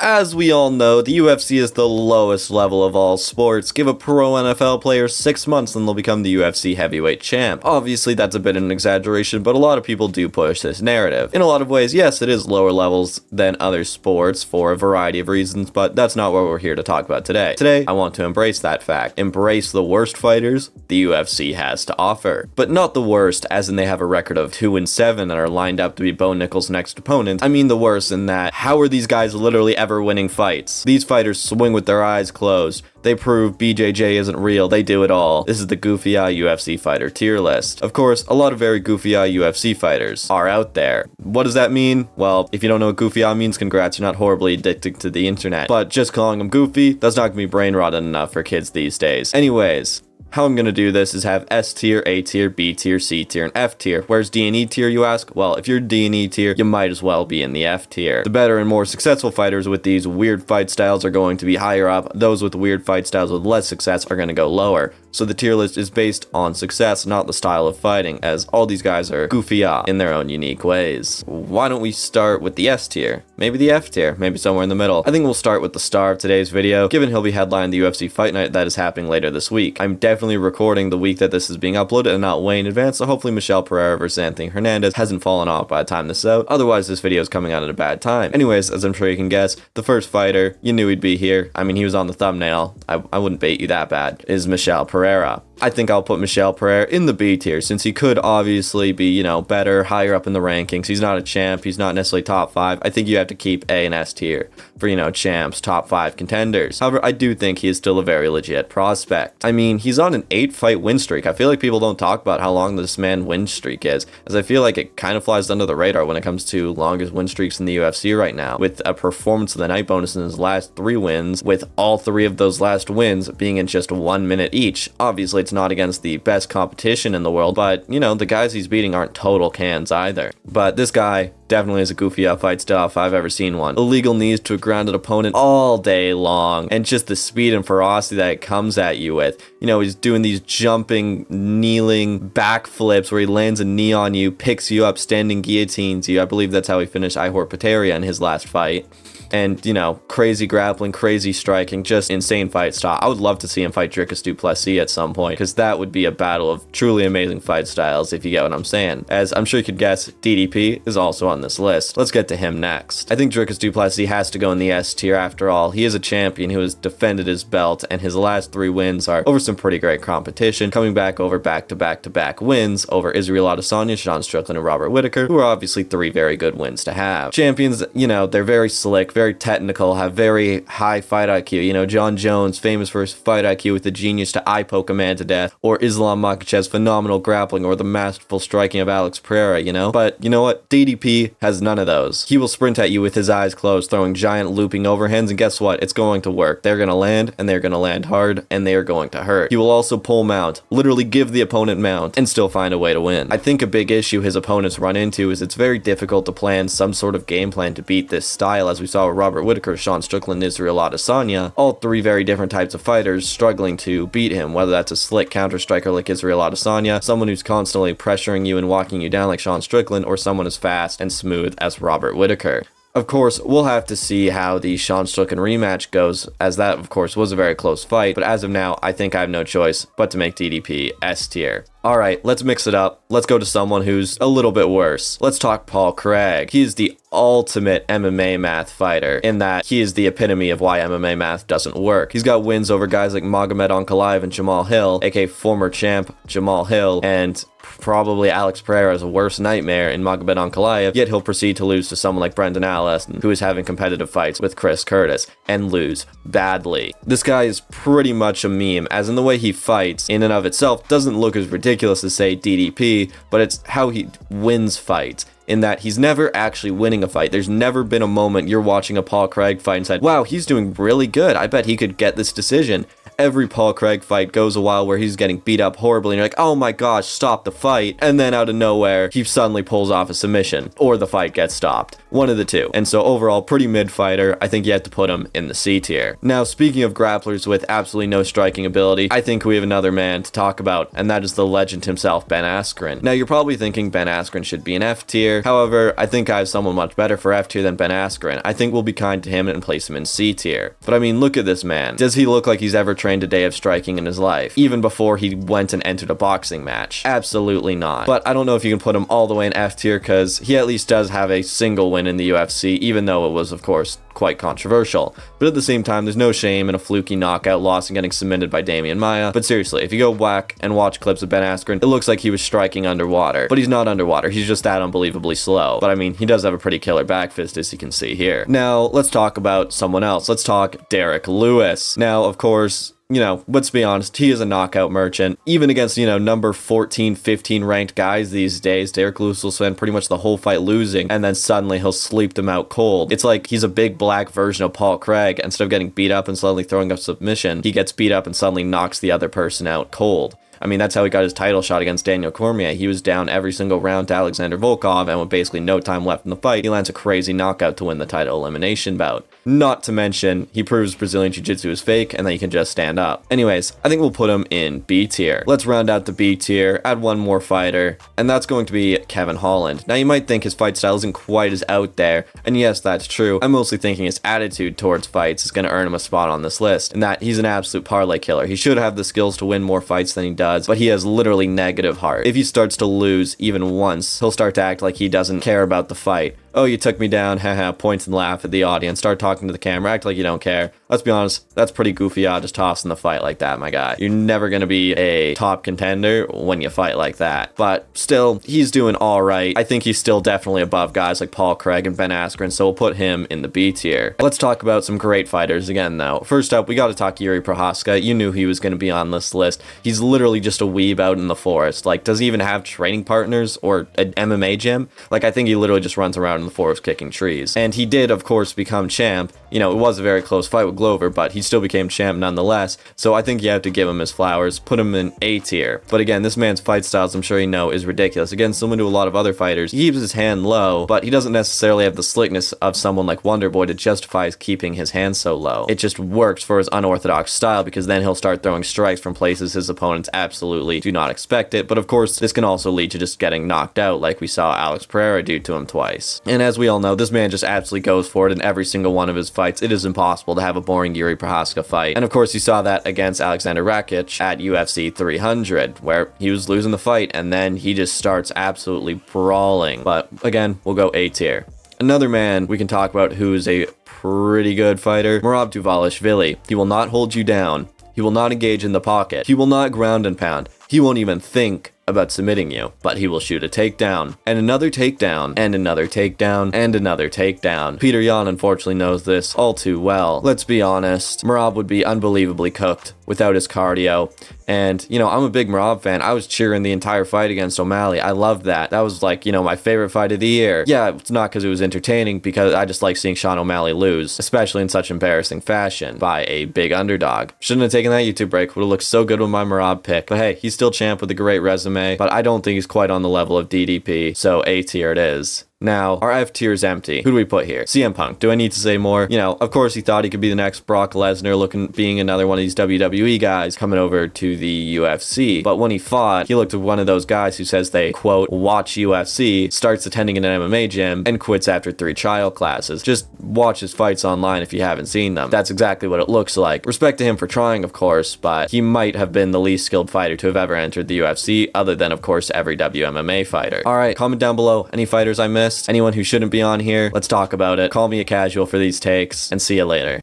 As we all know, the UFC is the lowest level of all sports. Give a pro NFL player 6 months and they'll become the UFC heavyweight champ. Obviously, that's a bit of an exaggeration, but a lot of people do push this narrative. In a lot of ways, yes, it is lower levels than other sports for a variety of reasons, but that's not what we're here to talk about today. Today, I want to embrace that fact. Embrace the worst fighters the UFC has to offer. But not the worst, as in they have a record of 2-7 and are lined up to be Bo Nickal's next opponent. I mean the worst in that, how are these guys literally ever winning fights? These fighters swing with their eyes closed. They prove BJJ isn't real. They do it all. This is the goofy eye UFC fighter tier list. Of course, a lot of very goofy eye UFC fighters are out there. What does that mean? Well, if you don't know what goofy eye means, congrats, you're not horribly addicted to the internet. But just calling them goofy, that's not gonna be brain rotted enough for kids these days. Anyways, how I'm going to do this is have S tier, A tier, B tier, C tier, and F tier. Where's D and E tier, you ask? Well, if you're D and E tier, you might as well be in the F tier. The better and more successful fighters with these weird fight styles are going to be higher up. Those with weird fight styles with less success are going to go lower. So the tier list is based on success, not the style of fighting, as all these guys are goofy in their own unique ways. Why don't we start with the S tier? Maybe the F tier, maybe somewhere in the middle. I think we'll start with the star of today's video, given he'll be headlining the UFC Fight Night that is happening later this week. I'm definitely recording the week that this is being uploaded and not way in advance, so hopefully Michel Pereira versus Anthony Hernandez hasn't fallen off by the time this is out. Otherwise, this video is coming out at a bad time. Anyways, as I'm sure you can guess, the first fighter, you knew he'd be here. I mean, he was on the thumbnail. I wouldn't bait you that bad, is Michel Pereira. I think I'll put Michel Pereira in the B tier, since he could obviously be, better, higher up in the rankings. He's not a champ. He's not necessarily top 5. I think you have to keep A and S tier for, champs, top 5 contenders. However, I do think he is still a very legit prospect. I mean, he's on an 8-fight win streak. I feel like people don't talk about how long this man win streak is, as I feel like it kind of flies under the radar when it comes to longest win streaks in the UFC right now, with a performance of the night bonus in his last 3 wins, with all 3 of those last wins being in just 1 minute each. Obviously, it's not against the best competition in the world, but, the guys he's beating aren't total cans either. But this guy definitely is a goofy fight style if I've ever seen one. Illegal knees to a grounded opponent all day long, and just the speed and ferocity that it comes at you with. He's doing these jumping, kneeling backflips where he lands a knee on you, picks you up, standing guillotines you. I believe that's how he finished Pereira in his last fight. And, crazy grappling, crazy striking, just insane fight style. I would love to see him fight Dricus du Plessis at some point, because that would be a battle of truly amazing fight styles, if you get what I'm saying. As I'm sure you could guess, DDP is also on this list. Let's get to him next. I think Dricus du Plessis has to go in the S tier after all. He is a champion who has defended his belt, and his last 3 wins are over some pretty great competition, coming back over back-to-back-to-back wins over Israel Adesanya, Sean Strickland, and Robert Whittaker, who are obviously 3 very good wins to have. Champions, they're very slick, very technical, have very high fight IQ. John Jones, famous for his fight IQ with the genius to eye poke a man to death, or Islam Makhachev's phenomenal grappling, or the masterful striking of Alex Pereira, But you know what? DDP has none of those. He will sprint at you with his eyes closed, throwing giant looping overhands, and guess what? It's going to work. They're going to land, and they're going to land hard, and they are going to hurt. He will also pull mount, literally give the opponent mount, and still find a way to win. I think a big issue his opponents run into is it's very difficult to plan some sort of game plan to beat this style, as we saw with Robert Whittaker, Sean Strickland, Israel Adesanya, all 3 very different types of fighters struggling to beat him, whether that's a slick counter striker like Israel Adesanya, someone who's constantly pressuring you and walking you down like Sean Strickland, or someone as fast and smooth as Robert Whittaker. Of course, we'll have to see how the Sean Strickland rematch goes, as that, of course, was a very close fight, but as of now, I think I have no choice but to make DDP S tier. Alright, let's mix it up. Let's go to someone who's a little bit worse. Let's talk Paul Craig. He is the ultimate MMA math fighter, in that he is the epitome of why MMA math doesn't work. He's got wins over guys like Magomed Ankalaev and Jamal Hill, aka former champ Jamal Hill, and probably Alex Pereira's worst nightmare in Magomed Ankalaev, yet he'll proceed to lose to someone like Brendan Allison, who is having competitive fights with Chris Curtis, and lose badly. This guy is pretty much a meme, as in the way he fights, in and of itself, doesn't look as ridiculous as, say, DDP, but it's how he wins fights, in that he's never actually winning a fight. There's never been a moment you're watching a Paul Craig fight and said, wow, he's doing really good. I bet he could get this decision. every Paul Craig fight goes a while where he's getting beat up horribly and you're like, oh my gosh, stop the fight. And then out of nowhere, he suddenly pulls off a submission or the fight gets stopped. One of the two. And so overall, pretty mid fighter. I think you have to put him in the C tier. Now, speaking of grapplers with absolutely no striking ability, I think we have another man to talk about, and that is the legend himself, Ben Askren. Now, you're probably thinking Ben Askren should be an F tier. However, I think I have someone much better for F tier than Ben Askren. I think we'll be kind to him and place him in C tier. But I mean, look at this man. Does he look like he's ever trained a day of striking in his life? Even before he went and entered a boxing match? Absolutely not. But I don't know if you can put him all the way in F tier because he at least does have a single win in the UFC, even though it was, of course, quite controversial. But at the same time, there's no shame in a fluky knockout loss and getting submitted by Damian Maia. But seriously, if you go back and watch clips of Ben Askren, it looks like he was striking underwater. But he's not underwater, he's just that unbelievably slow. But I mean, he does have a pretty killer back fist, as you can see here. Now, let's talk about someone else. Let's talk Derrick Lewis. Now, of course, you know, let's be honest, he is a knockout merchant. Even against, you know, number 14, 15 ranked guys these days, Derrick Lewis will spend pretty much the whole fight losing, and then suddenly he'll sleep them out cold. It's like he's a big black version of Paul Craig. Instead of getting beat up and suddenly throwing up submission, he gets beat up and suddenly knocks the other person out cold. I mean, that's how he got his title shot against Daniel Cormier. He was down every single round to Alexander Volkov, and with basically no time left in the fight, he lands a crazy knockout to win the title elimination bout. Not to mention, he proves Brazilian Jiu-Jitsu is fake, and then he can just stand up. Anyways, I think we'll put him in B tier. Let's round out the B tier, add one more fighter, and that's going to be Kevin Holland. Now, you might think his fight style isn't quite as out there, and yes, that's true. I'm mostly thinking his attitude towards fights is going to earn him a spot on this list, and that he's an absolute parlay killer. He should have the skills to win more fights than he does, but he has literally negative heart. If he starts to lose even once, he'll start to act like he doesn't care about the fight. Oh, you took me down, haha, point and laugh at the audience, start talking to the camera, act like you don't care. Let's be honest, that's pretty goofy, just tossing the fight like that, my guy. You're never gonna be a top contender when you fight like that. But still, he's doing alright. I think he's still definitely above guys like Paul Craig and Ben Askren, so we'll put him in the B tier. Let's talk about some great fighters again, though. First up, we gotta talk Jiri Prochazka. You knew he was gonna be on this list. He's literally just a weeb out in the forest. Like, does he even have training partners or an MMA gym? Like, I think he literally just runs around in the forest kicking trees. And he did, of course, become champ. You know, it was a very close fight with Glover, but he still became champ nonetheless. So I think you have to give him his flowers, put him in A tier. But again, this man's fight styles, I'm sure you know, is ridiculous. Again, similar to a lot of other fighters, he keeps his hand low, but he doesn't necessarily have the slickness of someone like Wonderboy to justify keeping his hand so low. It just works for his unorthodox style, because then he'll start throwing strikes from places his opponents absolutely do not expect it. But of course, this can also lead to just getting knocked out, like we saw Alex Pereira do to him twice. And as we all know, this man just absolutely goes for it in every single one of his fights. It is impossible to have a boring Jiri Prochazka fight. And of course, you saw that against Alexander Rakic at UFC 300, where he was losing the fight, and then he just starts absolutely brawling. But again, we'll go A tier. Another man we can talk about who is a pretty good fighter, Merab Dvalishvili. He will not hold you down. He will not engage in the pocket. He will not ground and pound. He won't even think about submitting you, but he will shoot a takedown, and another takedown, and another takedown, and another takedown. Peter Yan unfortunately knows this all too well. Let's be honest, Merab would be unbelievably cooked without his cardio. And, you know, I'm a big Merab fan. I was cheering the entire fight against O'Malley. I loved that. That was like, you know, my favorite fight of the year. Yeah, it's not because it was entertaining, because I just like seeing Sean O'Malley lose, especially in such embarrassing fashion by a big underdog. Shouldn't have taken that YouTube break. Would have looked so good with my Merab pick. But hey, he's still champ with a great resume, but I don't think he's quite on the level of DDP, so A tier it is. Now, our F tier is empty. Who do we put here? CM Punk. Do I need to say more? You know, of course he thought he could be the next Brock Lesnar, being another one of these WWE guys coming over to the UFC. But when he fought, he looked at one of those guys who says they, quote, watch UFC, starts attending an MMA gym, and quits after 3 trial classes. Just watch his fights online if you haven't seen them. That's exactly what it looks like. Respect to him for trying, of course, but he might have been the least skilled fighter to have ever entered the UFC, other than, of course, every WMMA fighter. Alright, comment down below any fighters I missed. Anyone who shouldn't be on here, let's talk about it. Call me a casual for these takes, and see you later.